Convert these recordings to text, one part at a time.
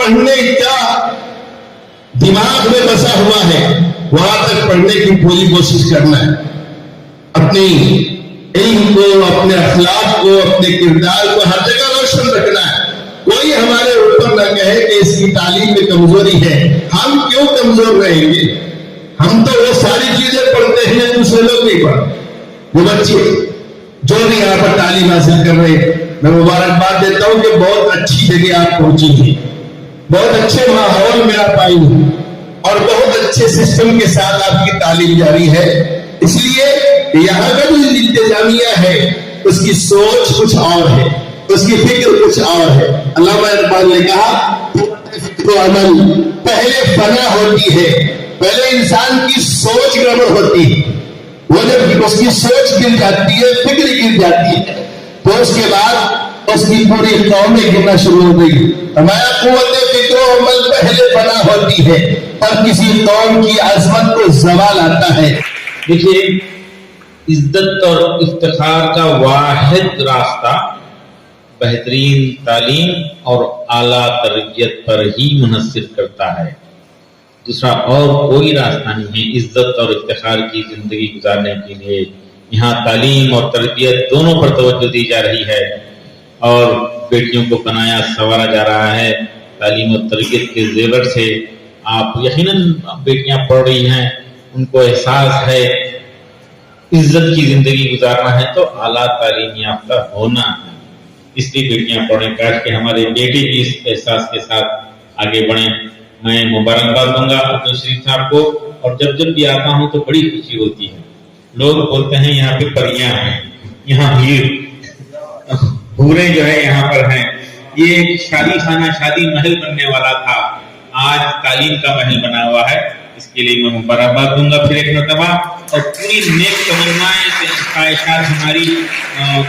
पढ़ने क्या दिमाग में बसा हुआ है वहां तक पढ़ने की पूरी कोशिश करना है। अपनी इल्म को, अपने अखलाक को, अपने किरदार को हर जगह रोशन रखना है। कोई हमारे ऊपर न कहे कि इसकी तालीम में कमजोरी है। हम क्यों कमजोर रहेंगे? हम तो वो सारी चीजें पढ़ते हैं दूसरे लोग नहीं पढ़ते। वो बच्चे जो भी यहाँ पर तालीम हासिल कर रहे हैं, मैं मुबारकबाद देता हूँ कि बहुत अच्छी जगह आप पहुंची हैं, बहुत अच्छे माहौल में आप आई हैं और बहुत अच्छे सिस्टम के साथ आपकी तालीम जारी है। इसलिए यहाँ का जो इंतजामिया है उसकी सोच कुछ और है, उसकी फिक्र कुछ और है। अल्लामा इकबाल ने कहा तो अमल पहले फना होती है, पहले इंसान की सोच गड़बड़ होती है। वो जब उसकी सोच गिर जाती है, फिक्र गिर जाती है, तो उसके बाद उसकी पूरी कौमें गिरना शुरू हो गई। हमारा कुव्वत फिक्र अमल पहले फना होती है, तब किसी कौम की अजमत को जवाल आता है। देखिए, इज्जत और इफ्तिखार का वाहिद रास्ता बेहतरीन तालीम और आला तरबियत पर ही मुनहसिर करता है। दूसरा और कोई रास्ता नहीं है इज्जत और इफ्तिखार की जिंदगी गुजारने के लिए। यहाँ तालीम और तरबियत दोनों पर तवज्जो दी जा रही है और बेटियों को बनाया संवारा जा रहा है तालीम और तरबियत के जेवर से। आप यकीनन बेटियां पढ़ रही हैं, उनको एहसास है इज्जत की जिंदगी गुजारना है तो आला तालीम याफ्ता होना है, इसलिए बेटियां पढ़ें। काश कि हमारे बेटे भी इस एहसास के साथ आगे बढ़े। मैं मुबारकबाद दूंगा अब्दुल शरीफ साहब को, और जब भी आता हूं तो बड़ी खुशी होती है। लोग बोलते हैं यहाँ पे परियां हैं, यहाँ हूरें जो है यहाँ पर हैं। ये शादी खाना, शादी महल बनने वाला था, आज तालीम का महल बना हुआ है। इसके लिए मैं मुबारकबाद दूंगा फिर एक मरतबा, और पूरी नेक तमन्नाएं से ख्वाहिशात हमारी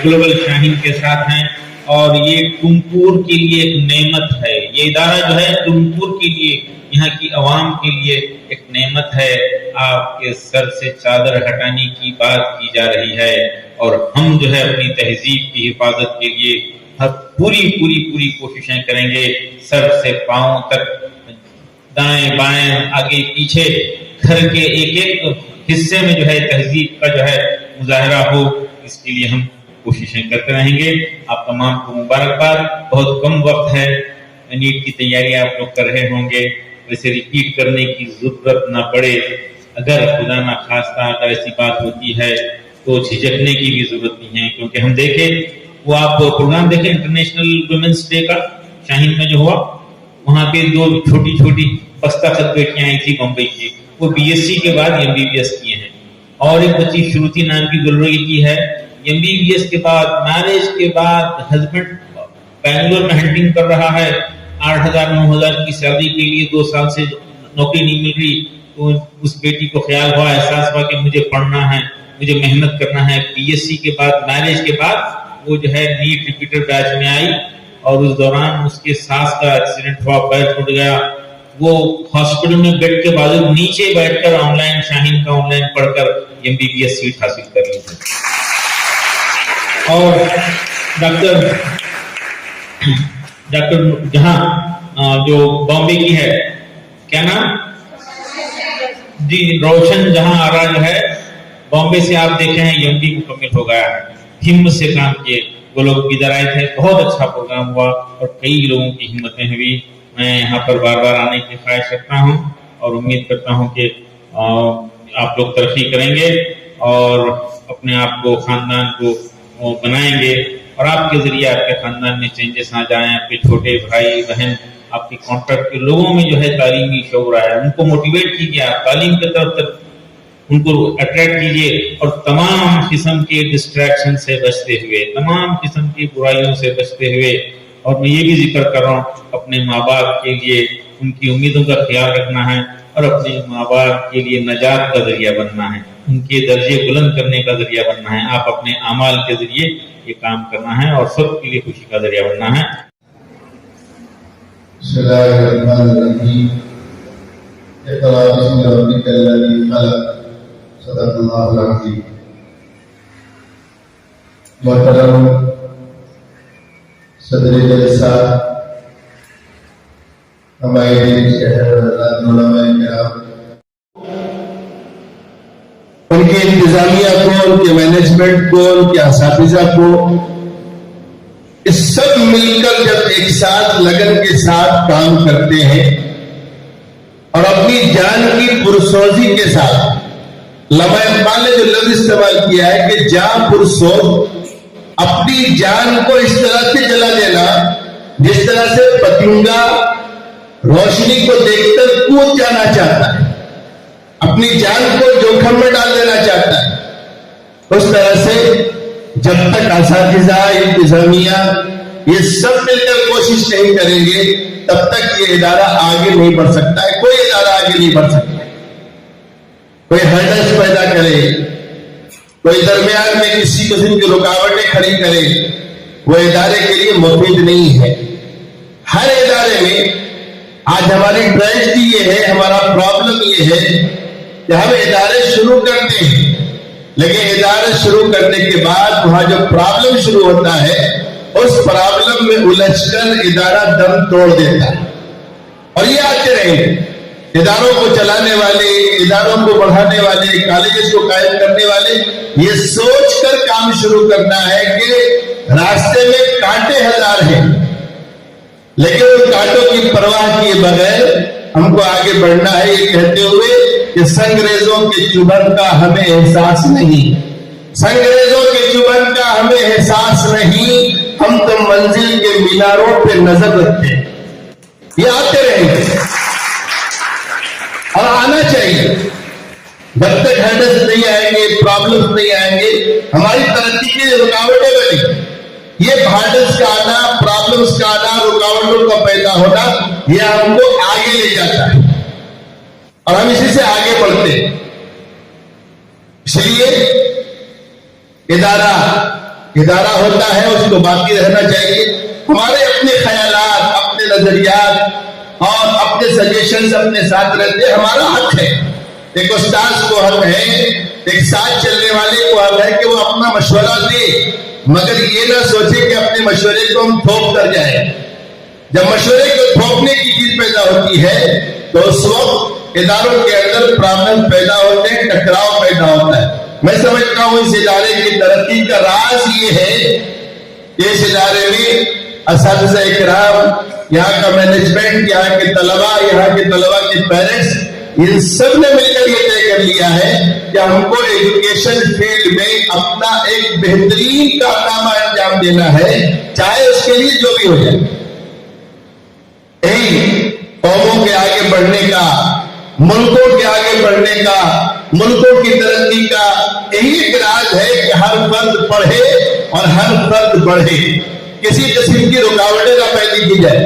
ग्लोबल शाहीन के साथ हैं। और ये टुमकुर के लिए एक नेमत है, ये इदारा जो है टुमकुर के लिए, यहाँ की आवाम के लिए एक नेमत है। आपके सर से चादर हटाने की बात की जा रही है और हम जो है अपनी तहजीब की हिफाजत के लिए पूरी कोशिशें करेंगे। सर से पांव तक, दाएं बाएं आगे पीछे, घर के एक एक हिस्से में जो है तहजीब का जो है मुजाहरा हो, इसके लिए हम कोशिशें करते रहेंगे। आप तमाम को मुबारकबाद। बहुत कम वक्त है, नीट की तैयारी आप लोग कर रहे होंगे, इसे रिपीट करने की जरूरत ना पड़े। अगर खुदा ना खास्ता अगर ऐसी बात होती है तो झिझकने की भी जरूरत नहीं है, क्योंकि हम देखें वो आप प्रोग्राम देखें इंटरनेशनल वुमेन्स डे का शाहीन में जो हुआ, वहां पे दो छोटी छोटी पस्ताखत बेटियां आई थी बम्बई की, वो बीएससी के बाद एमबीबीएस किए हैं। और एक बच्ची श्रुति नाम की गुलरी की है, एमबीबीएस के बाद, मैरिज के बाद हस्बैंड बैंगलोर में हंटिंग कर रहा है, 8,000-9,000 की सैलरी के लिए 2 साल से नौकरी नहीं मिल रही। तो उस बेटी को ख्याल हुआ, एहसास हुआ कि मुझे पढ़ना है, मुझे मेहनत करना है। बीएससी के बाद, मैरिज के बाद वो जो है नीट रिपीटर बैच में आई और उस दौरान उसके सास का एक्सीडेंट हुआ, पैर टूट गया। वो हॉस्पिटल में बेड के बाजू नीचे बैठकर ऑनलाइन शाहीन का ऑनलाइन पढ़कर एमबीबीएस सीट हासिल कर ली है। और डॉक्टर जहां जो बॉम्बे की है, क्या नाम जी, रोशन जहां आरा जो है बॉम्बे से, आप देखे हैं एमडी मुकम्मल हो गया है। हिम्मत से काम किए, वो लोग इधर आए थे, बहुत अच्छा प्रोग्राम हुआ और कई लोगों की हिम्मतें हुई। मैं यहाँ पर बार बार आने की ख्वाहिश रखता हूँ और उम्मीद करता हूँ कि आप लोग तरक्की करेंगे और अपने आप को, खानदान को बनाएंगे और आपके जरिए आपके खानदान में चेंजेस आ जाएं। आपके छोटे भाई बहन, आपके कॉन्ट्रैक्ट के लोगों में जो है तालीमी शौर आया, उनको मोटिवेट कीजिए, आप तालीम की तरफ उनको अट्रैक्ट कीजिए और तमाम किस्म के डिस्ट्रैक्शन से बचते हुए, तमाम किस्म की बुराइयों से बचते हुए। और मैं ये भी जिक्र कर रहा हूँ, अपने माँ बाप के लिए उनकी उम्मीदों का ख्याल रखना है और अपने माँ बाप के लिए नजात का जरिया बनना है, उनके दर्जे बुलंद करने का जरिया बनना है। आप अपने अमाल के जरिए ये काम करना है और सबके लिए खुशी का जरिया बनना है। मोहतरम सदर जलसा हमारे शहर करम, उनके इंतजामिया को, उनके मैनेजमेंट को, उनके असातिज़ा को, इस सब मिलकर जब एक साथ लगन के साथ काम करते हैं और अपनी जान की पुरसोजी के साथ, लम्हा इक़बाल ने जो लफ्ज़ इस्तेमाल किया है कि जान पुरसोज, अपनी जान को इस तरह से जला देना जिस तरह से पतंगा रोशनी को देखकर कूद जाना चाहता है, अपनी जान को जोखिम में डाल देना चाहता है, उस तरह से जब तक असातिज़ा, इंतजामिया ये सब मिलकर कोशिश नहीं करेंगे तब तक ये इदारा आगे नहीं बढ़ सकता है। कोई इदारा आगे नहीं बढ़ सकता। कोई हर्डल्स पैदा करे, कोई दरमियान में किसी किस्म की रुकावटें खड़ी करे, वो इदारे के लिए मुफीद नहीं है। हर इदारे में आज हमारी ट्रेजेडी ये है, हमारा प्रॉब्लम ये है कि हम इदारे शुरू करते हैं, लेकिन इदारे शुरू करने के बाद वहां जो प्रॉब्लम शुरू होता है उस प्रॉब्लम में उलझकर इदारा दम तोड़ देता है। और ये आते रहेंगे इदारों को चलाने वाले, इदारों को बढ़ाने वाले, कॉलेजेस को कायम करने वाले, ये सोच कर काम शुरू करना है कि रास्ते में कांटे हजार हैं, लेकिन उन कांटों की परवाह किए बगैर हमको आगे बढ़ना है, ये कहते हुए कि संगरेजों के चुभन का हमें एहसास नहीं, संगरेजों के चुभन का हमें एहसास नहीं, हम तो मंजिल के मीनारों पे नजर रखते हैं। ये आते रहेंगे और आना चाहिए। जब तक हर्डल्स नहीं आएंगे, प्रॉब्लम्स नहीं आएंगे, हमारी तरक्की की रुकावटें बनी। ये हर्डल्स का आना, प्रॉब्लम्स का आना, रुकावटों का पैदा होना, ये हमको आगे ले जाता है और हम इसी से आगे बढ़ते हैं। इसलिए इदारा होता है, उसको बाकी रहना चाहिए। हमारे अपने ख्यालात, अपने नजरियात और अपने सजेशंस अपने साथ रहते, हमारा हक है। एक उस्ताद को हक है, एक साथ चलने वाले को हक है कि वो अपना मशवरा दे, मगर ये ना सोचे कि अपने मशवरे को हम थोप कर जाए। जब मशवरे को थोपने की चीज पैदा होती है तो उस वक्त इदारों के अंदर प्रॉब्लम पैदा होते हैं, टकराव पैदा होता है। मैं समझता हूं इस इदारे की तरक्की का राज ये है कि इस इदारे में असातिज़ा इकराम, यहाँ का मैनेजमेंट, यहाँ के तलबा के पेरेंट्स, इन सब ने मिलकर ये तय कर लिया है कि हमको एजुकेशन फील्ड में अपना एक बेहतरीन कारनामा अंजाम देना है, चाहे उसके लिए जो भी हो जाए। यही कौमों के आगे बढ़ने का, मुल्कों के आगे बढ़ने का, मुल्कों की तरक्की का यही एक राज है कि हर फर्द पढ़े और हर फर्द बढ़े, किसी किस्म की रुकावटें ना पैदा की जाए।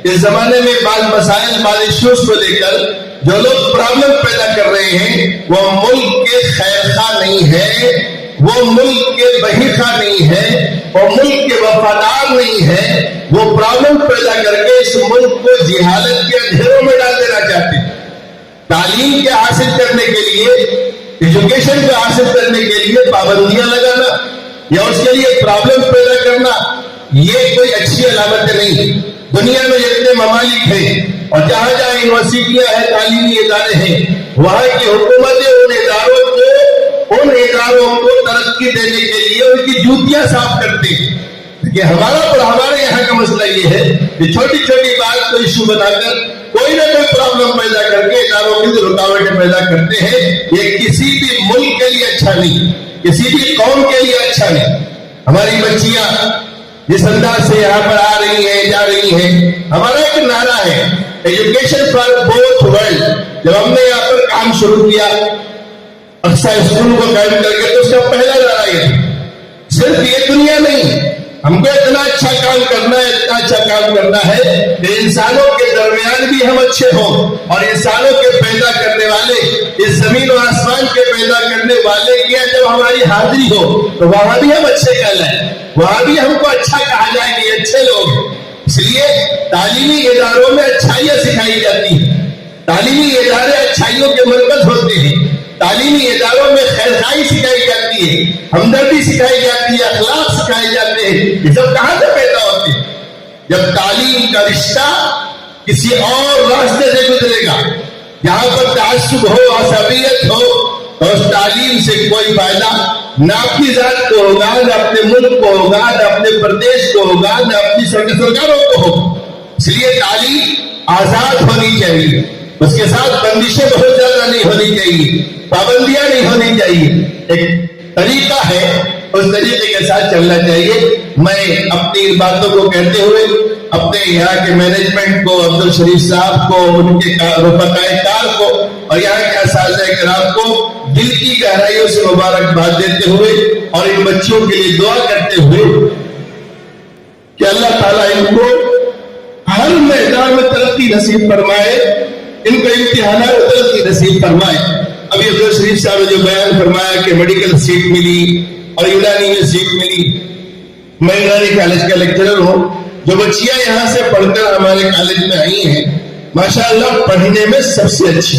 इस जमाने में बाल मसाइल, बाल इश्यूज को लेकर जो लोग प्रॉब्लम पैदा कर रहे हैं वो मुल्क के खैरखा नहीं है, वो मुल्क के बहीखा नहीं है, वो मुल्क के वफादार नहीं है, वो प्रॉब्लम पैदा करके इस मुल्क को जिहालत के अंधेरों में डाल देना चाहते हैं। तालीम के हासिल करने के लिए, एजुकेशन को हासिल करने के लिए पाबंदियां लगाना या उसके लिए प्रॉब्लम पैदा करना, ये कोई अच्छी अलामत नहीं। दुनिया में जितने ममालिक हैं और जहां जहां यूनिवर्सिटियां हैं, तालीमी इदारे हैं, वहां की हुकूमतें उन इदारों को तरक्की देने के लिए उनकी जूतियां साफ करते हैं। कि हमारे यहाँ का मसला ये है कि छोटी छोटी बात को इशू बनाकर कोई ना कोई प्रॉब्लम पैदा करके इदारों की रुकावटें पैदा करते हैं। ये किसी भी मुल्क के लिए अच्छा नहीं, किसी भी कौम के लिए अच्छा नहीं। हमारी बच्चियां जिस अंदाज से यहाँ पर आ रही है, जा रही है, हमारा एक नारा है एजुकेशन फॉर बोथ वर्ल्ड। जब हमने यहाँ पर काम शुरू किया अक्सर स्कूल को कायम करके, तो उसका पहला नारा ये सिर्फ ये दुनिया नहीं, हमको इतना अच्छा काम करना है, इतना अच्छा काम करना है कि इंसानों के दरमियान भी हम अच्छे हों और इंसानों के पैदा करने वाले, इस जमीन और आसमान के पैदा करने वाले की जब हमारी हाजिरी हो तो वहां भी हम अच्छे कहलाएं, वहां भी हमको अच्छा कहा जाए कि अच्छे लोग। इसलिए तालीमी इदारों में अच्छाइयां सिखाई जाती है, तालीमी इदारे अच्छाइयों के मरकज होते हैं, तालीमी इदारों में खैरखाई सिखाई जाती है, हमदर्दी सिखाई जाती है, अखलाक सिखाए जाते हैं। ये सब कहां से पैदा होते हैं? जब तालीम का रिश्ता کسی اور راستے سے گزرے گا. جہاں پر تعصب ہو، عصبیت ہو، تو اس تعلیم سے کوئی فائدہ نہ اپنی ذات کو ہوگا، نہ اپنے ملک کو ہوگا، نہ اپنے پردیش کو ہوگا، نہ اپنی سرکاروں کو ہوگا. اس لیے تعلیم آزاد ہونی چاہیے، اس کے ساتھ بندشیں بہت زیادہ نہیں ہونی چاہیے، پابندیاں نہیں ہونی چاہیے. ایک طریقہ ہے، اس طریقے کے ساتھ چلنا چاہیے. میں اپنی باتوں کو کہتے ہوئے اپنے یہاں کے مینجمنٹ کو، عبد الشریف صاحب کو، ان کے رفقائے کار کو اور یہاں کے اساتذہ کرام کو دل کی گہرائیوں سے مبارکباد دیتے ہوئے اور ان بچوں کے لیے دعا کرتے ہوئے کہ اللہ تعالیٰ ان کو ہر میدان میں ترقی نصیب فرمائے، ان کو امتحانات میں ترقی نصیب فرمائے. ابھی عبد الشریف صاحب نے جو بیان فرمایا کہ میڈیکل سیٹ ملی اور یونانی میں سیٹ ملی، میں یونانی کالج کا لیکچرر ہوں. جو بچیاں یہاں سے پڑھ کر ہمارے کالج میں آئی ہیں ماشاءاللہ پڑھنے میں سب سے اچھی.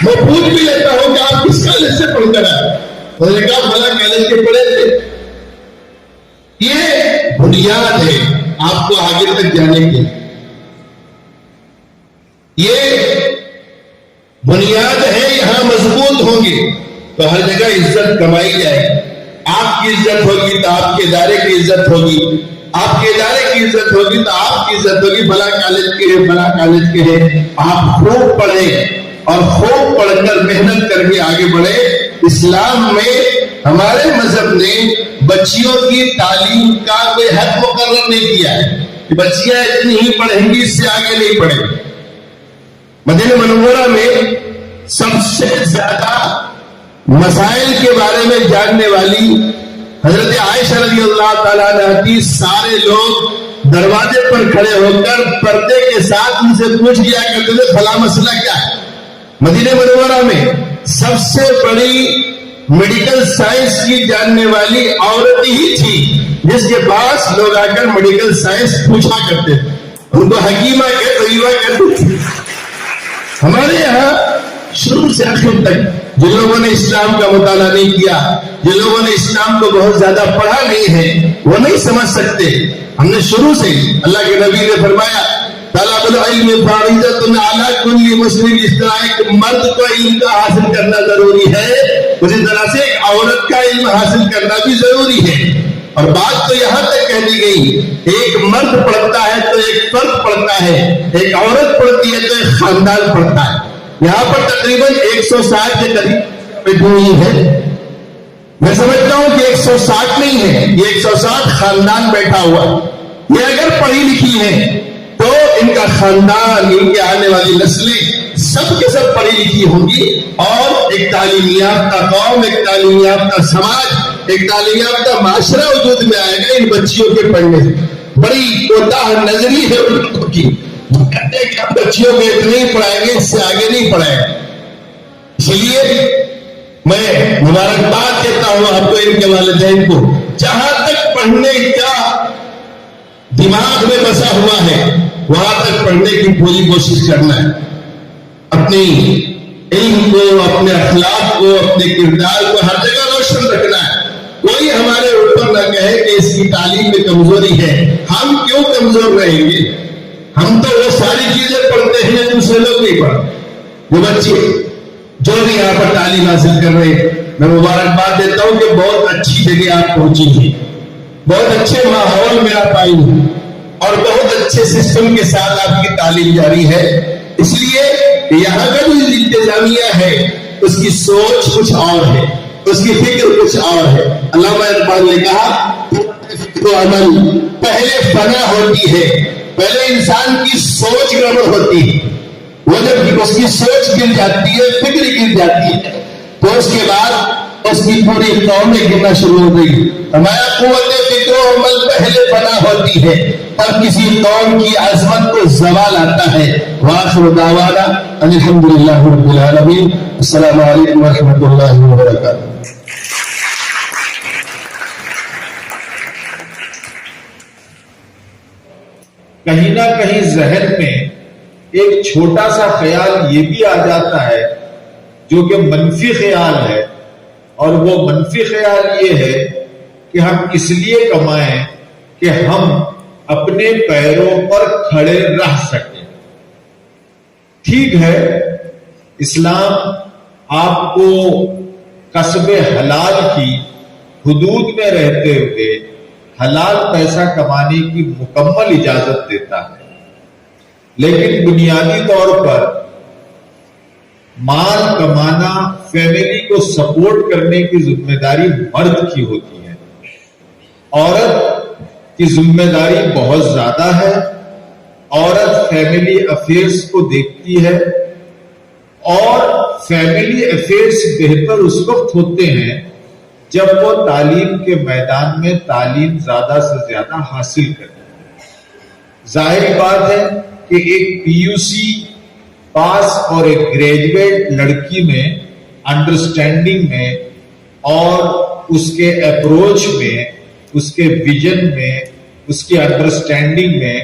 میں پوچھ بھی لیتا ہوں کہ آپ کس کالج سے پڑھ کر آئے؟ انہوں نے کہا بھلا کالج کے پڑھے تھے. یہ بنیاد ہے آپ کو آگے تک جانے کی، یہ بنیاد ہے. یہاں مضبوط ہوں گے تو ہر جگہ عزت کمائی جائے گی. آپ کی عزت ہوگی تو آپ کے ادارے کی عزت ہوگی، آپ کے ادارے کی عزت ہوگی تو آپ کی عزت ہوگی. بھلا کالج کے ہے، بھلا کالج کے ہے. آپ خوب پڑھیں اور خوب پڑھ کر محنت کر کے آگے بڑھے. اسلام میں ہمارے مذہب نے بچیوں کی تعلیم کا کوئی حد مقرر نہیں کیا ہے کہ بچیاں اتنی ہی پڑھیں گی، اس سے آگے نہیں پڑھیں گی. مدینہ منورہ میں سب سے زیادہ مسائل کے بارے میں جاننے والی حضرت عائشہ رضی اللہ تعالیٰ عنہا کی سارے لوگ دروازے پر کھڑے ہو کر پردے کے ساتھ ان سے پوچھ لیا کرتے تھے فلاں مسئلہ کیا ہے. مدینہ منورہ میں سب سے بڑی میڈیکل سائنس کی جاننے والی عورت ہی تھی جس کے پاس لوگ آ کر میڈیکل سائنس پوچھا کرتے تھے. ان کو حکیمہ کے طبیبہ کہتے تھے. ہمارے یہاں شروع سے آخر تک جن لوگوں نے اسلام کا مطالعہ نہیں کیا، جن لوگوں نے اسلام کو بہت زیادہ پڑھا نہیں ہے، وہ نہیں سمجھ سکتے. ہم نے شروع سے اللہ کے نبی نے فرمایا طلب العلم فریضۃ علی کل مسلم. اس طرح ایک مرد کو علم کا حاصل کرنا ضروری ہے، اسی طرح سے ایک عورت کا علم حاصل کرنا بھی ضروری ہے. اور بات تو یہاں تک کہہ دی گئی ایک مرد پڑھتا ہے تو ایک فرد پڑھتا ہے، ایک عورت پڑھتی ہے تو ایک خاندان پڑھتا ہے. یہاں پر تقریباً 160 کے قریب بیٹھی ہوئی ہے. میں سمجھتا ہوں کہ 160 نہیں ہے، یہ 160 خاندان بیٹھا ہوا ہے. یہ اگر پڑھی لکھی ہے تو ان کا خاندان، ان کے آنے والی نسلیں سب کے سب پڑھی لکھی ہوں گی اور ایک تعلیم یافتہ قوم، ایک تعلیم یافتہ سماج، ایک تعلیم یافتہ معاشرہ وجود میں آئے گا ان بچیوں کے پڑھنے سے. بڑی کوتاہ نظری ہے ان کی، کہتے ہیں کہ ہم بچیوں کو اتنے ہی پڑھائیں گے، اس سے آگے نہیں پڑھائیں گے. اس لیے میں مبارکباد دیتا ہوں آپ کو، ان کے والدین کو. جہاں تک پڑھنے کا دماغ میں بسا ہوا ہے وہاں تک پڑھنے کی پوری کوشش کرنا ہے. اپنی علم کو، اپنے اخلاق کو، اپنے کردار کو ہر جگہ روشن رکھنا ہے. کوئی ہمارے اوپر نہ کہے کہ اس کی تعلیم میں کمزوری ہے. ہم کیوں کمزور رہیں گے؟ ہم تو وہ ساری چیزیں پڑھتے ہیں دوسرے لوگ نہیں پڑھتے. جو بچے جو بھی یہاں پر تعلیم حاصل کر رہے ہیں میں مبارکباد دیتا ہوں کہ بہت اچھی جگہ آپ پہنچی ہیں، بہت اچھے ماحول میں آپ آئی ہیں اور بہت اچھے سسٹم کے ساتھ آپ کی تعلیم جاری ہے. اس لیے یہاں کا جو انتظامیہ ہے اس کی سوچ کچھ اور ہے، اس کی فکر کچھ اور ہے. علامہ اقبال نے کہا تو عمل پہلے فنا ہوتی ہے، پہلے انسان کی سوچ گڑبڑ ہوتی ہے. وہ جب اس کی سوچ گر جاتی ہے، فکر گر جاتی ہے تو اس کے بعد اس کی پوری قوم میں گرنا شروع ہو گئی. ہمارا قوت فکر و عمل پہلے فنا ہوتی ہے اور کسی قوم کی عظمت کو زوال آتا ہے. وآخر دعوانا ان الحمدللہ رب العالمین. السلام علیکم ورحمۃ اللہ وبرکاتہ. کہیں نہ کہیں ذہن میں ایک چھوٹا سا خیال یہ بھی آ جاتا ہے جو کہ منفی خیال ہے، اور وہ منفی خیال یہ ہے کہ ہم اس لیے کمائیں کہ ہم اپنے پیروں پر کھڑے رہ سکیں. ٹھیک ہے، اسلام آپ کو کسب حلال کی حدود میں رہتے ہوئے حلال پیسہ کمانے کی مکمل اجازت دیتا ہے، لیکن بنیادی طور پر مال کمانا فیملی کو سپورٹ کرنے کی ذمہ داری مرد کی ہوتی ہے. عورت کی ذمہ داری بہت زیادہ ہے. عورت فیملی افیئرس کو دیکھتی ہے، اور فیملی افیئرس بہتر اس وقت ہوتے ہیں جب وہ تعلیم کے میدان میں تعلیم زیادہ سے زیادہ حاصل کرتے ہیں. ظاہر بات ہے کہ ایک پی یو سی پاس اور ایک گریجویٹ لڑکی میں انڈرسٹینڈنگ میں اور اس کے اپروچ میں، اس کے ویژن میں، اس کی انڈرسٹینڈنگ میں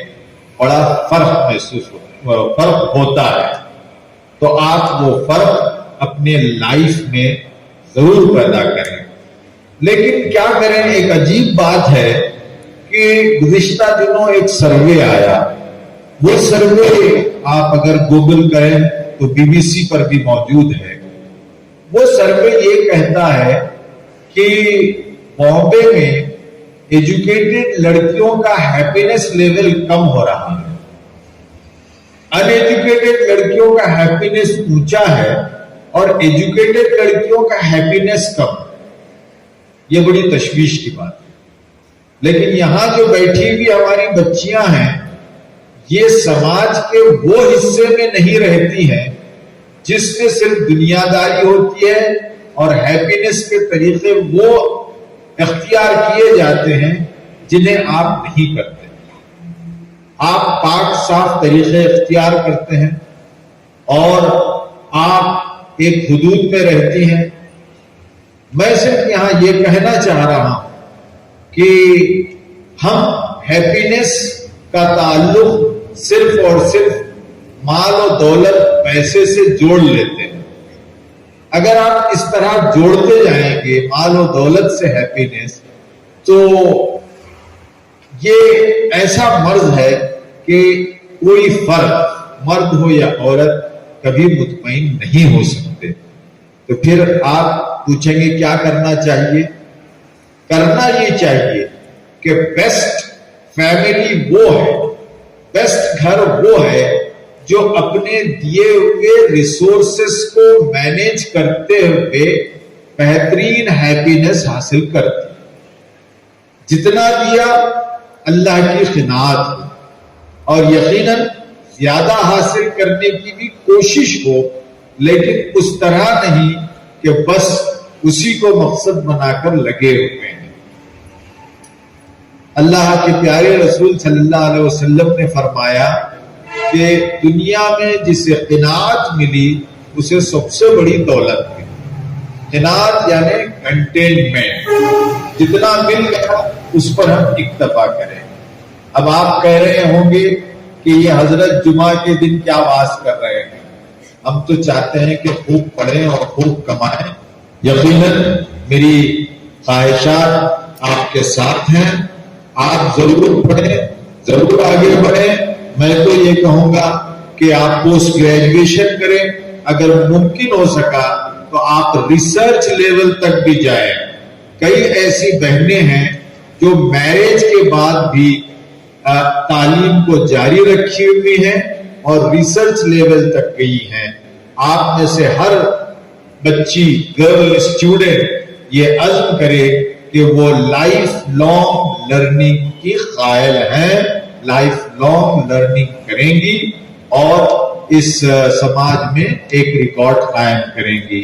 بڑا فرق ہوتا ہے. تو آپ وہ فرق اپنے لائف میں ضرور پیدا کریں. لیکن کیا کریں، ایک عجیب بات ہے کہ گزشتہ دنوں ایک سروے آیا. وہ سروے آپ اگر گوگل کریں تو BBC پر بھی موجود ہے. وہ سروے یہ کہتا ہے کہ بامبے میں ایجوکیٹڈ لڑکیوں کا ہیپینس لیول کم ہو رہا ہے، ان ایجوکیٹڈ لڑکیوں کا ہیپینس اونچا ہے، اور ایجوکیٹڈ لڑکیوں کا ہیپینس کم. یہ بڑی تشویش کی بات ہے. لیکن یہاں جو بیٹھی ہوئی ہماری بچیاں ہیں، یہ سماج کے وہ حصے میں نہیں رہتی ہیں جس میں صرف دنیا داری ہوتی ہے اور ہیپینس کے طریقے وہ اختیار کیے جاتے ہیں جنہیں آپ نہیں کرتے. آپ پاک صاف طریقے اختیار کرتے ہیں اور آپ ایک حدود میں رہتی ہیں. میں صرف یہاں یہ کہنا چاہ رہا ہوں کہ ہم ہیپینس کا تعلق صرف اور صرف مال و دولت پیسے سے جوڑ لیتے ہیں. اگر آپ اس طرح جوڑتے جائیں گے مال و دولت سے ہیپینس، تو یہ ایسا مرض ہے کہ کوئی فرق مرد ہو یا عورت کبھی مطمئن نہیں ہو سکتے. تو پھر آپ پوچھیں گے کیا کرنا چاہیے؟ کرنا یہ چاہیے کہ بیسٹ فیملی وہ ہے، بیسٹ گھر وہ ہے جو اپنے دیے ہوئے ریسورسز کو مینیج کرتے ہوئے بہترین ہیپینس حاصل کرتی. جتنا دیا اللہ کی قناعت ہو، اور یقیناً زیادہ حاصل کرنے کی بھی کوشش ہو، لیکن اس طرح نہیں کہ بس اسی کو مقصد بنا کر لگے ہوئے ہیں. اللہ کے پیارے رسول صلی اللہ علیہ وسلم نے فرمایا کہ دنیا میں جسے قناعت ملی اسے سب سے بڑی دولت ملی. قناعت یعنی کنٹینمنٹ. جتنا مل گیا اس پر ہم اکتفا کریں. اب آپ کہہ رہے ہوں گے کہ یہ حضرت جمعہ کے دن کیا واز کر رہے ہیں. ہم تو چاہتے ہیں کہ خوب پڑھیں اور خوب کمائیں. یقیناً میری خواہشات آپ کے ساتھ ہیں. آپ ضرور پڑھیں، ضرور آگے بڑھیں. میں تو یہ کہوں گا کہ آپ پوسٹ گریجویشن کریں، اگر ممکن ہو سکا تو آپ ریسرچ لیول تک بھی جائیں. کئی ایسی بہنیں ہیں جو میرج کے بعد بھی تعلیم کو جاری رکھی ہوئی ہیں اور ریسرچ لیول تک گئی ہیں. آپ میں سے ہر بچی، گرل اسٹوڈنٹ یہ عزم کرے کہ وہ لائف لانگ لرننگ کی قائل ہیں، لائف لانگ لرننگ کریں گی اور اس سماج میں ایک ریکارڈ قائم کریں گی.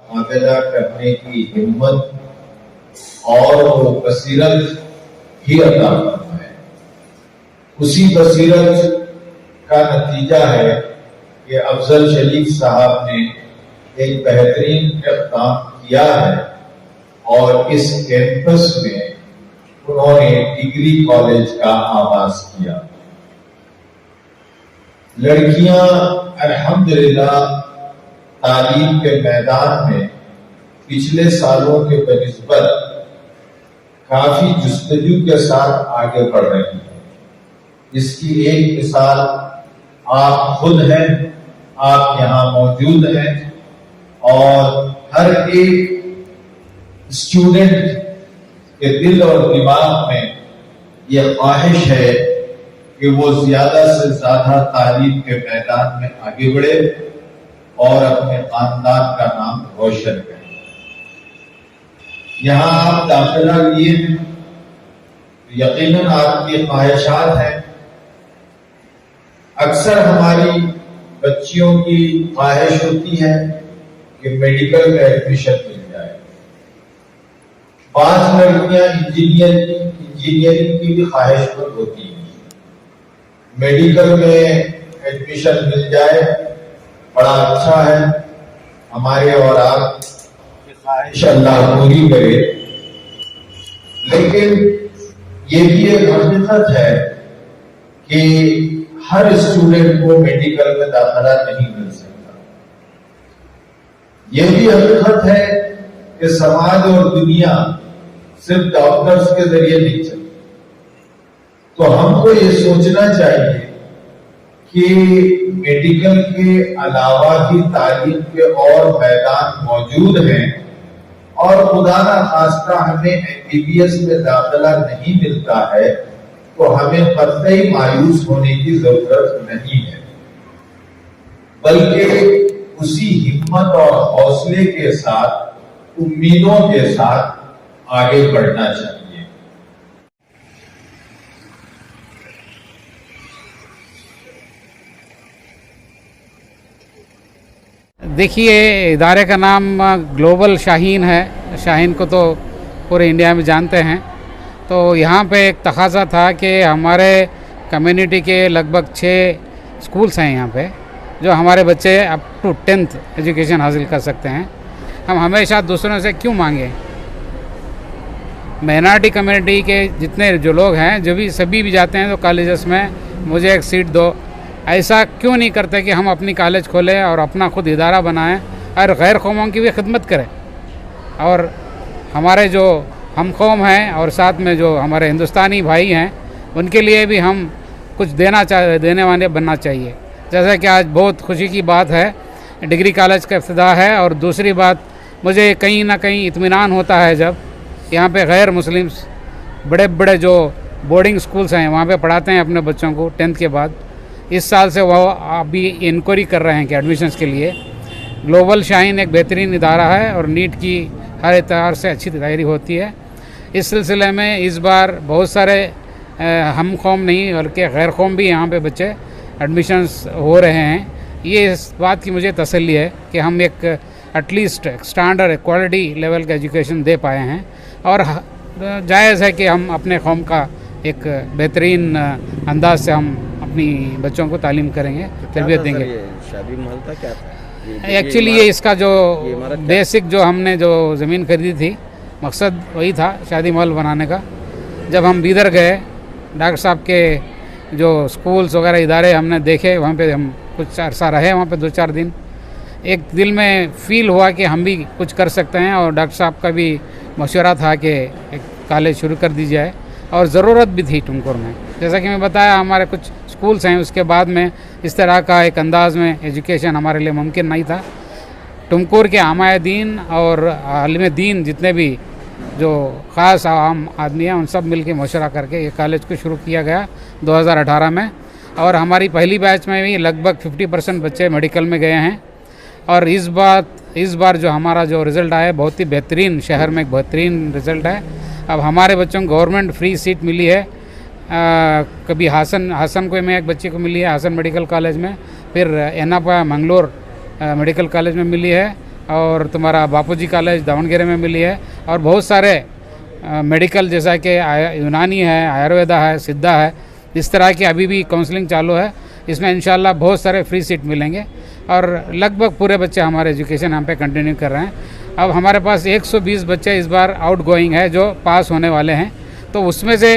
مقابلہ کرنے کی ہمت اور وہ بصیرت ہی عطا کرتا ہے. اسی بصیرت کا نتیجہ ہے کہ افضل شریف صاحب نے ایک بہترین اقدام کیا ہے اور اس کیمپس میں انہوں نے ڈگری کالج کا آغاز کیا. لڑکیاں الحمدللہ تعلیم کے میدان میں پچھلے سالوں کے بنسبت کافی جستجو کے ساتھ آگے بڑھ رہی ہیں۔ اس کی ایک مثال آپ خود ہیں، آپ یہاں موجود ہیں، اور ہر ایک اسٹوڈنٹ کے دل اور دماغ میں یہ خواہش ہے کہ وہ زیادہ سے زیادہ تعلیم کے میدان میں آگے بڑھے اور اپنے خاندان کا نام روشن کرے۔ یہاں آپ داخلہ لیے ہیں، یقیناً آپ کی خواہشات ہیں۔ اکثر ہماری بچیوں کی خواہش ہوتی ہے کہ میڈیکل میں ایڈمیشن مل جائے، بعض لڑکیاں انجینئرنگ کی بھی خواہش مند ہوتی ہیں۔ میڈیکل میں ایڈمیشن مل جائے بڑا اچھا ہے، ہمارے اور آپ کی خواہش اللہ پوری کرے، لیکن یہ بھی ایک حقیقت ہے کہ ہر اسٹوڈنٹ کو میڈیکل میں داخلہ نہیں مل سکتا۔ یہ بھی حقیقت ہے کہ سماج اور دنیا صرف ڈاکٹرز کے ذریعے نہیں چلتی، تو ہم کو یہ سوچنا چاہیے کہ میڈیکل کے علاوہ بھی تعلیم کے اور میدان موجود ہیں، اور خدا نہ خواستہ ہمیں MBBS میں داخلہ نہیں ملتا ہے تو ہمیں قطعی مایوس ہونے کی ضرورت نہیں ہے، بلکہ اسی ہمت اور حوصلے کے ساتھ، امیدوں کے ساتھ آگے بڑھنا چاہیے۔ دیکھیے، ادارے کا نام گلوبل شاہین ہے۔ شاہین کو تو پورے انڈیا میں جانتے ہیں، تو یہاں پہ ایک تقاضا تھا کہ ہمارے کمیونٹی کے لگ بھگ 6 اسکولس ہیں یہاں پہ جو ہمارے بچے اپ ٹو 10th ایجوکیشن حاصل کر سکتے ہیں۔ ہم ہمیشہ دوسروں سے کیوں مانگیں؟ مائنارٹی کمیونٹی کے جتنے جو لوگ ہیں، جو بھی سبھی بھی جاتے ہیں تو کالجز میں مجھے ایک سیٹ دو، ایسا کیوں نہیں کرتے کہ ہم اپنی کالج کھولیں اور اپنا خود ادارہ بنائیں اور غیر قوموں کی بھی خدمت کریں، اور ہمارے جو ہم قوم ہیں اور ساتھ میں جو ہمارے ہندوستانی بھائی ہیں ان کے لیے بھی ہم کچھ دینے والے بننا چاہیے۔ جیسا کہ آج بہت خوشی کی بات ہے، ڈگری کالج کا افتتاح ہے، اور دوسری بات مجھے کہیں نہ کہیں اطمینان ہوتا ہے جب یہاں پہ غیر مسلمس بڑے بڑے جو بورڈنگ سکولز ہیں وہاں پہ پڑھاتے ہیں اپنے بچوں کو 10th کے بعد۔ اس سال سے وہ ابھی انکوائری کر رہے ہیں کہ ایڈمیشنز کے لیے گلوبل شاہین ایک بہترین ادارہ ہے، اور نیٹ کی ہر اعتبار سے اچھی تیاری ہوتی ہے۔ اس سلسلے میں اس بار بہت سارے ہم قوم نہیں بلکہ غیر قوم بھی یہاں پہ بچے ایڈمیشنز ہو رہے ہیں۔ یہ اس بات کی مجھے تسلی ہے کہ ہم ایک at least standard quality level کا ایجوکیشن دے پائے ہیں، اور جائز ہے کہ ہم اپنے قوم کا ایک بہترین انداز سے ہم اپنی بچوں کو تعلیم کریں گے، تربیت دیں گے۔ شادی محل تھا کیا تھا؟ ایکچولی یہ اس کا جو بیسک جو ہم نے جو زمین خریدی تھی، مقصد وہی تھا شادی محل بنانے کا۔ جب ہم بیدر گئے، ڈاکٹر صاحب کے جو سکولز وغیرہ ادارے ہم نے دیکھے، وہاں پہ ہم کچھ عرصہ رہے، وہاں پہ 2-4 دن، ایک دل میں فیل ہوا کہ ہم بھی کچھ کر سکتے ہیں، اور ڈاکٹر صاحب کا بھی مشورہ تھا کہ ایک کالج شروع کر دی جائے، اور ضرورت بھی تھی ٹمکور میں۔ جیسا کہ میں بتایا، ہمارے کچھ سکولز ہیں، اس کے بعد میں اس طرح کا ایک انداز میں ایجوکیشن ہمارے لیے ممکن نہیں تھا۔ ٹمکور کے عامہ دین اور عالم دین جتنے بھی جو خاص عام آدمی ہیں، ان سب مل کے مشورہ کر کے یہ کالج کو شروع کیا گیا 2018 میں، اور ہماری پہلی بیچ میں بھی لگ بھگ 50% بچے میڈیکل میں گئے ہیں، اور اس بار جو ہمارا جو رزلٹ آیا بہت ہی بہترین، شہر میں ایک بہترین رزلٹ ہے۔ اب ہمارے بچوں کو گورنمنٹ فری سیٹ ملی ہے، کبھی ہاسن کو میں ایک بچے کو ملی ہے ہاسن میڈیکل کالج میں، پھر ایناپا منگلور میڈیکل کالج میں ملی ہے، اور تمہارا باپو جی کالج داونگیرے میں ملی ہے، اور بہت سارے میڈیکل جیسا کہ یونانی ہے، آیورویدا ہے، سدھا ہے، اس طرح کی ابھی بھی کاؤنسلنگ چالو ہے۔ اس میں انشاءاللہ بہت سارے فری سیٹ ملیں گے، اور لگ بھگ پورے بچے ہمارے ایجوکیشن ہم پہ کنٹینیو کر رہے ہیں۔ اب ہمارے پاس 120 بچے اس بار آؤٹ گوئنگ ہے جو پاس ہونے والے ہیں، تو اس میں سے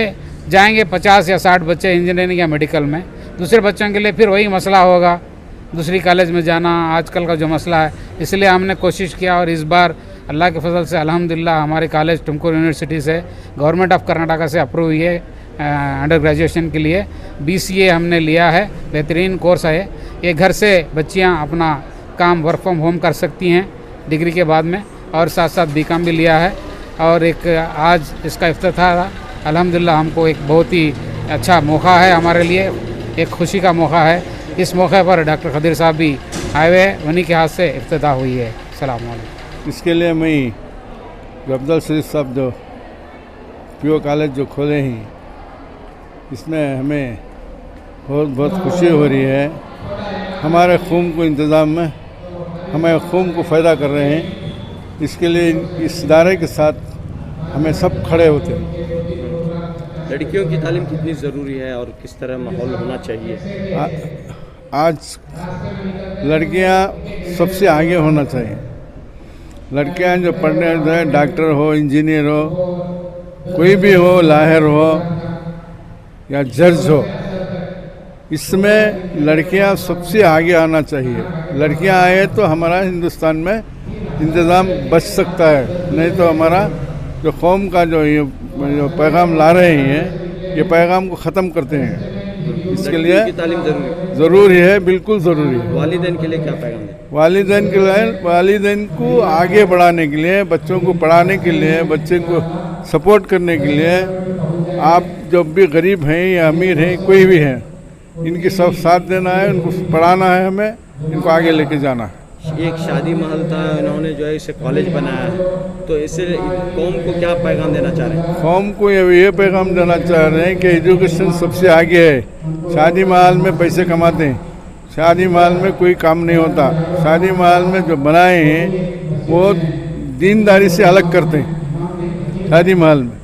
جائیں گے 50 یا 60 بچے انجینئرنگ یا میڈیکل میں۔ دوسرے بچوں کے لیے پھر وہی مسئلہ ہوگا، दूसरी कॉलेज में जाना आजकल का जो मसला है, इसलिए हमने कोशिश किया और इस बार अल्लाह के फजल से अल्हम्दुलिल्लाह हमारी कॉलेज तुमकुर यूनिवर्सिटी से गवर्नमेंट ऑफ कर्नाटका से अप्रूव हुई है अंडर ग्रेजुएशन के लिए। BCA हमने लिया है, बेहतरीन कोर्स है ये। घर से बच्चियाँ अपना काम वर्क फ्रॉम होम कर सकती हैं डिग्री के बाद में, और साथ साथ BCom भी लिया है। और एक आज इसका इफ्तिताह था, अल्हम्दुलिल्लाह हमको एक बहुत ही अच्छा मौका है, हमारे लिए एक खुशी का मौका है। इस मौके पर डॉक्टर खदीर साहब भी आए हुए हैं, उन्हीं के हाथ से इफ्तिताह हुई है। अस्सलाम वालेकुम। इसके लिए मैं जो अफजल शरीफ साहब जो PO कॉलेज जो खोले हैं, इसमें हमें बहुत खुशी हो रही है। हमारे खून को इंतज़ाम में हमें खून को फ़ायदा कर रहे हैं, इसके लिए इस इदारे के साथ हमें सब खड़े होते हैं। लड़कियों की तालीम कितनी ज़रूरी है और किस तरह माहौल होना चाहिए? आज लड़कियां सबसे आगे होना चाहिए। लड़कियां जो पढ़ने जाए, डॉक्टर हो, इंजीनियर हो, कोई भी हो, लाहिर हो या जज हो, इसमें लड़कियां सबसे आगे आना चाहिए। लड़कियां आए तो हमारा हिंदुस्तान में इंतज़ाम बच सकता है, नहीं तो हमारा जो कौम का जो पैगाम ला रहे हैं, ये पैगाम को ख़त्म करते हैं। इसके लिए तालीम ज़रूरी है, बिल्कुल ज़रूरी है। वालिदैन के लिए क्या पैगाम है? वालिदैन के लिए, वालिदैन को आगे बढ़ाने के लिए, बच्चों को पढ़ाने के लिए, बच्चे को सपोर्ट करने के लिए, आप जब भी गरीब हैं या अमीर हैं, कोई भी हैं, इनकी सब साथ देना है, उनको पढ़ाना है, हमें इनको आगे लेके जाना है। एक शादी महल था, इन्होंने जो है इसे कॉलेज बनाया है, तो इससे कौम को क्या पैगाम देना चाह रहे हैं? कौम को ये पैगाम देना चाह रहे हैं कि एजुकेशन सबसे आगे है। शादी महल में पैसे कमाते हैं, शादी महल में कोई काम नहीं होता। शादी महल में जो बनाए हैं वो दीनदारी से अलग करते हैं। शादी महल में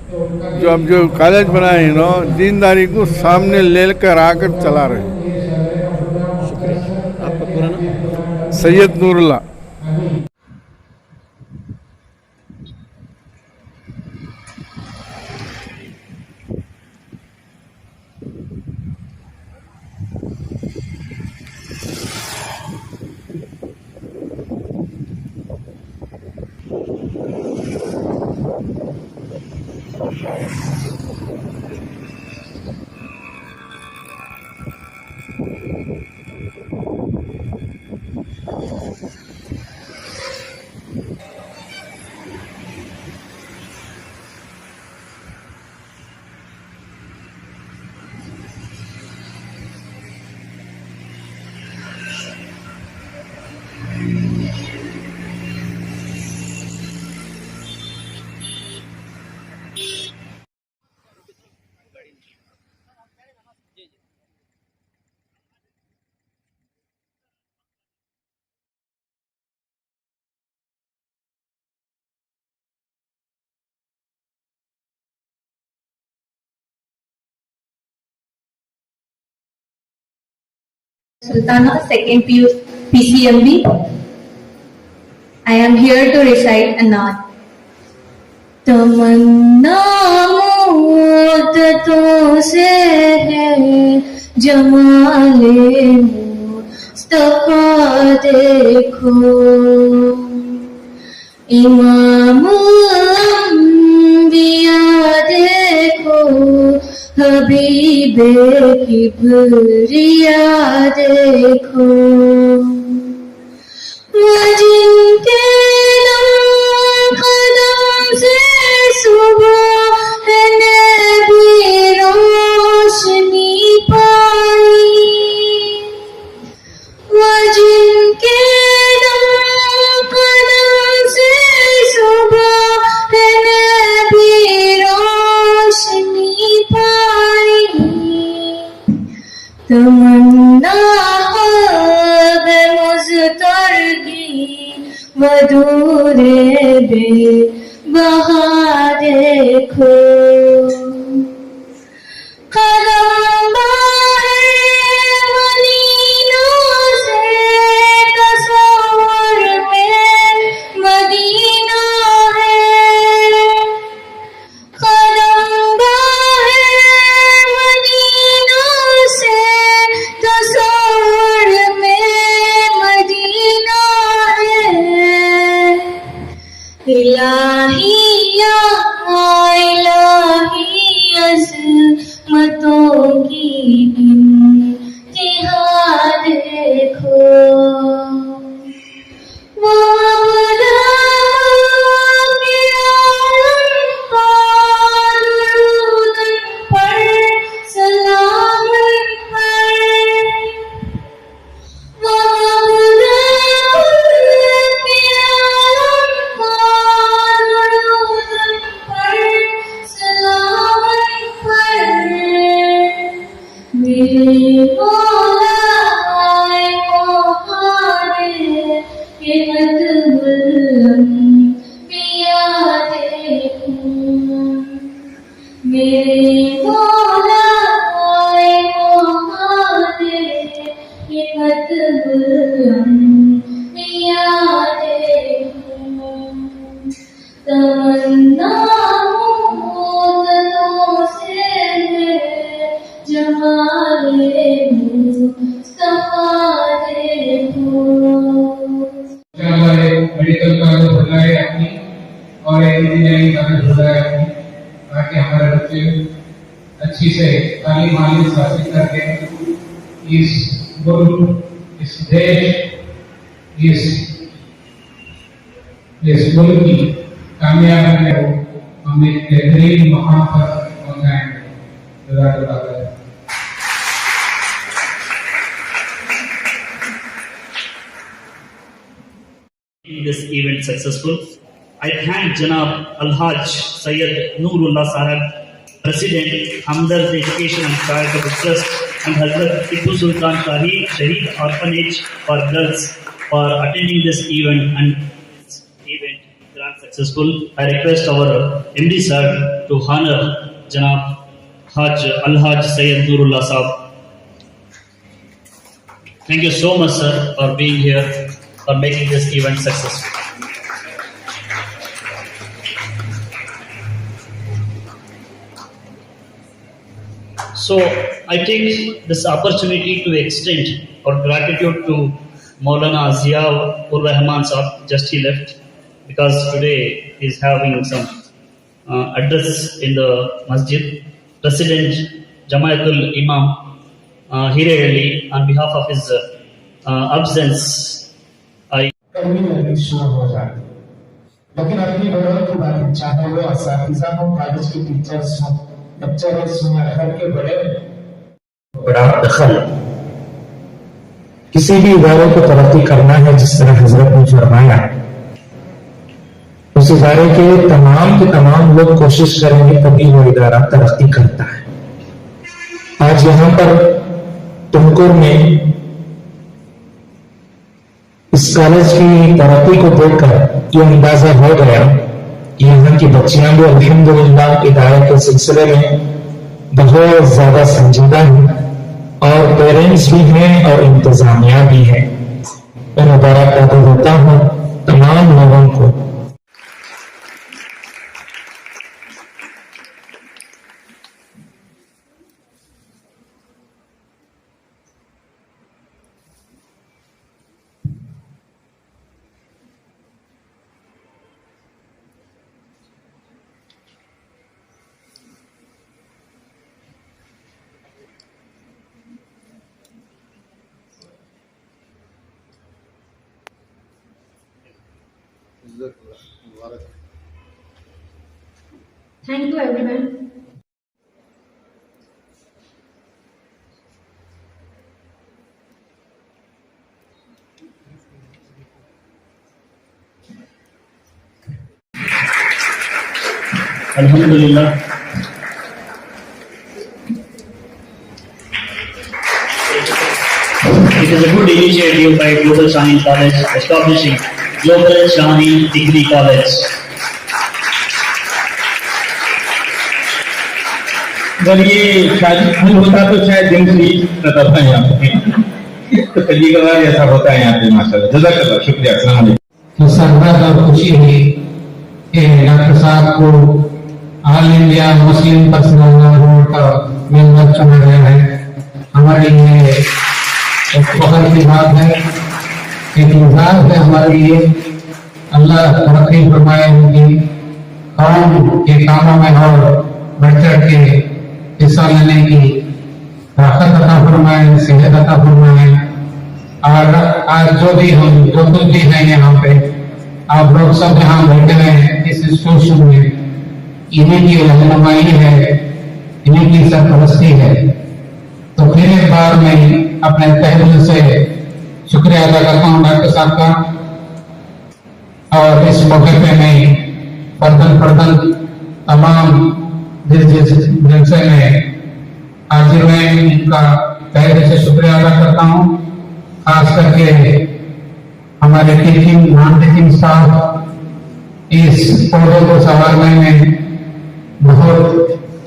जो अब जो कॉलेज बनाए हैं ना, दीनदारी को सामने लेकर आकर चला रहे हैं। शुक्रिया। आपका पूरा नाम? Syed Noorullah. Sultana, second PCMB. I am here to recite a naat. तमन्ना मुद्दतों से है जमाले मुस्तफा देखो, इमाम अंबिया देखो, हबीबे किबरिया देखो। जिनके कदम से सुबह ने भी रोशनी पाई, जिनके कदम से सुबह ने भी रोशनी पाई। तमन्ना मधुरे बे बहा देखो, कदम मदीनों से तस्वर में मदीना है, कदम मदीनों से तस्वर में الہی یا الہی عظمتوں کی انتہا دیکھو وہ मेडिकल का ढूंढा है अपनी और इंजीनियरिंग का ढूंढा है अपनी, ताकि हमारे बच्चे अच्छी से तालीम हासिल करके इस मुल्क, इस देश, इस मुल्क की कामयाबी में हम एक बेहतरीन मकाम पर पहुंचाएंगे। This event successful. I thank Janab Alhaj Sayyid Noorullah Sahab, President, Hamdard Education and Charitable Trust, and Hazrat Tipu Sultan Shahi Shaheed Orphanage for Girls for attending this event and event grand successful. I request our MD sir to honor Janab Alhaj Sayyid Noorullah Sahab. Thank you so much, sir, for being here, for making this event successful. So I take this opportunity to extend our gratitude to Maulana Zia ur Rahman Sahab, just he left, because today he is having some address in the masjid. President Jamaatul Imam Hirayali, on behalf of his absence, कमी में शुरू हो जाए, लेकिन अपनी बड़ों की बात चाहे वो असातिज़ा हो, कॉलेज के टीचर्स हो, लेक्चरर्स हो या घर के बड़े, बड़ा दखल किसी भी इदारे को तरक्की करना है, जिस तरह हजरत ने फरमाया, उस इदारे के तमाम लोग कोशिश करेंगे तभी वो इदारा तरक्की करता है। आज यहाँ पर तुमकुर में इस कॉलेज की तरक्की को देखकर ये अंदाजा हो गया कि यहाँ की बच्चियां भी अल्हम्दुलिल्लाह इदारे के सिलसिले में बहुत ज्यादा संजीदा हैं और पेरेंट्स भी हैं और इंतजामिया भी है। मैं मुबारकबाद देता हूँ तमाम लोगों को। Thank you everyone. Alhamdulillah. It is a good initiative by Global Shaheen College establishing Global Shaheen Degree College. अगर ये शादी फल होता तो शायद दिन से ही रहता था यहाँ पे, तो कभी कभार ऐसा होता है यहाँ पे। माशाल्लाह, जज़ाकल्लाह, शुक्रिया। अस्सलाम वालेकुम। तो सरहद और खुशी हुई कि डॉक्टर साहब को all India Muslim personal award का मेंबर चुना गया है। हमारे लिए एक फख्र की बात है, एक इंसाफ है हमारे लिए अल्लाह तरक्की फरमाए, उनकी कौम के कामों में और बढ़ चढ़ के हिस्सा लेने की ताकत अता फरमाए, सेहत अता फरमाए। और आज जो कुछ भी है यहाँ पे, आप लोग सब यहाँ बैठे हैं इस इंस्टीट्यूशन में, इन्हीं की रहनुमाई है, इन्हीं की सरपरस्ती है। तो फिर एक बार मैं अपने तहे दिल से शुक्रिया अदा करता हूँ डॉक्टर साहब का। और इस मौके पे मैं फर्दन तमाम जिस जलसे में हाजिर हुए इनका तहे दिल से शुक्रिया अदा करता हूँ। खास करके हमारे टीचिंग नॉन टीचिंग स्टाफ इस पौधे को संवारने में बहुत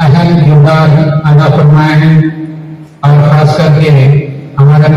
अहम योगदान अदा फरमाए हैं। और खास करके हमारे